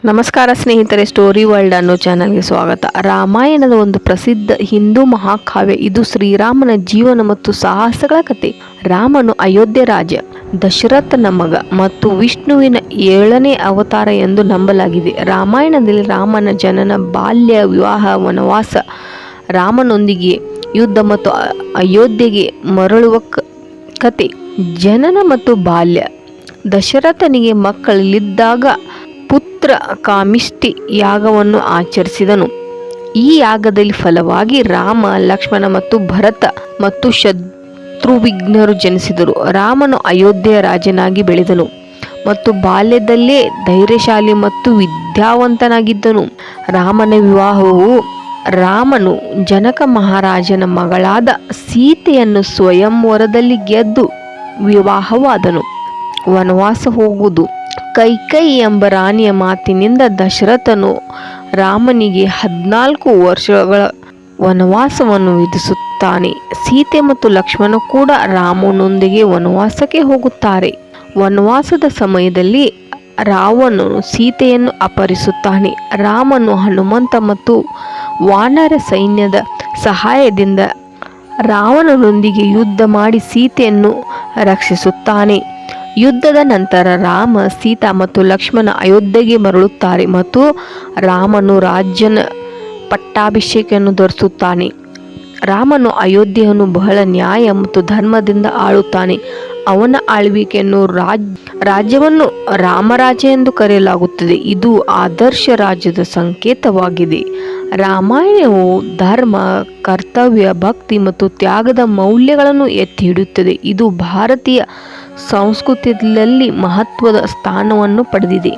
ನಮಸ್ಕಾರ ಸ್ನೇಹಿತರೆ, story world ಅನ್ನೋ ಚಾನಲ್ಗೆ ಸ್ವಾಗತ. ರಾಮಾಯಣದ ಒಂದು ಪ್ರಸಿದ್ಧ ಹಿಂದೂ ಮಹಾಕಾವ್ಯ. ಇದು ಶ್ರೀರಾಮನ ಜೀವನ ಮತ್ತು ಸಾಹಸಗಳ ಕಥೆ. ರಾಮನು ಅಯೋಧ್ಯೆ ರಾಜ, ದಶರಥನ ಮಗ ಮತ್ತು ವಿಷ್ಣುವಿನ 7ನೇ ಅವತಾರ ಎಂದು ನಂಬಲಾಗಿದೆ. ರಾಮಾಯಣದಲ್ಲಿ ರಾಮನ ಜನನ, ಬಾಲ್ಯ, ವಿವಾಹ, ವನವಾಸ, ರಾಮನೊಂದಿಗೆ ಯುದ್ಧ ಮತ್ತು ಅಯೋಧ್ಯೆಗೆ ಮರಳುವ ಕತೆ. ಜನನ ಮತ್ತು ಬಾಲ್ಯ. ದಶರಥನಿಗೆ ಮಕ್ಕಳಿದ್ದಾಗ ಪುತ್ರ ಕಾಮಿಷ್ಟಿ ಯಾಗವನ್ನು ಆಚರಿಸಿದನು. ಈ ಯಾಗದಲ್ಲಿ ಫಲವಾಗಿ ರಾಮ, ಲಕ್ಷ್ಮಣ ಮತ್ತು ಭರತ ಮತ್ತು ಶತ್ರುಘ್ನರು ಜನಿಸಿದರು. ರಾಮನು ಅಯೋಧ್ಯೆಯ ರಾಜನಾಗಿ ಬೆಳೆದನು ಮತ್ತು ಬಾಲ್ಯದಲ್ಲೇ ಧೈರ್ಯಶಾಲಿ ಮತ್ತು ವಿದ್ಯಾವಂತನಾಗಿದ್ದನು. ರಾಮನ ವಿವಾಹವು ರಾಮನು ಜನಕ ಮಹಾರಾಜನ ಮಗಳಾದ ಸೀತೆಯನ್ನು ಸ್ವಯಂವರದಲ್ಲಿ ಗೆದ್ದು ವಿವಾಹವಾದನು. ವನವಾಸ ಹೋಗುವುದು. ಕೈಕೇಯಿ ಎಂಬ ರಾಣಿಯ ಮಾತಿನಿಂದ ದಶರಥನು ರಾಮನಿಗೆ 14 ವರ್ಷಗಳ ವನವಾಸವನ್ನು ವಿಧಿಸುತ್ತಾನೆ. ಸೀತೆ ಮತ್ತು ಲಕ್ಷ್ಮಣ ಕೂಡ ರಾಮನೊಂದಿಗೆ ವನವಾಸಕ್ಕೆ ಹೋಗುತ್ತಾರೆ. ವನವಾಸದ ಸಮಯದಲ್ಲಿ ರಾವಣನು ಸೀತೆಯನ್ನು ಅಪಹರಿಸುತ್ತಾನೆ. ರಾಮನು ಹನುಮಂತ ಮತ್ತು ವಾನರ ಸೈನ್ಯದ ಸಹಾಯದಿಂದ ರಾವಣನೊಂದಿಗೆ ಯುದ್ಧ ಮಾಡಿ ಸೀತೆಯನ್ನು ರಕ್ಷಿಸುತ್ತಾನೆ. ಯುದ್ಧದ ನಂತರ ರಾಮ, ಸೀತಾ ಮತ್ತು ಲಕ್ಷ್ಮಣ ಅಯೋಧ್ಯೆಗೆ ಮರಳುತ್ತಾರೆ ಮತ್ತು ರಾಮನು ರಾಜನ ಪಟ್ಟಾಭಿಷೇಕವನ್ನು ಧರಿಸುತ್ತಾನೆ. ರಾಮನು ಅಯೋಧ್ಯೆಯನ್ನು ಬಹಳ ನ್ಯಾಯ ಮತ್ತು ಧರ್ಮದಿಂದ ಆಳುತ್ತಾನೆ. ಅವನ ಆಳ್ವಿಕೆಯನ್ನು ರಾಜ್ಯವನ್ನು ರಾಮರಾಜ್ಯ ಎಂದು ಕರೆಯಲಾಗುತ್ತದೆ. ಇದು ಆದರ್ಶ ರಾಜ್ಯದ ಸಂಕೇತವಾಗಿದೆ. ರಾಮಾಯಣವು ಧರ್ಮ, ಕರ್ತವ್ಯ, ಭಕ್ತಿ ಮತ್ತು ತ್ಯಾಗದ ಮೌಲ್ಯಗಳನ್ನು ಎತ್ತಿ ಹಿಡಿಯುತ್ತದೆ. ಇದು ಭಾರತೀಯ ಸಂಸ್ಕೃತಿಯಲ್ಲಿ ಮಹತ್ವದ ಸ್ಥಾನವನ್ನು ಪಡೆದಿದೆ.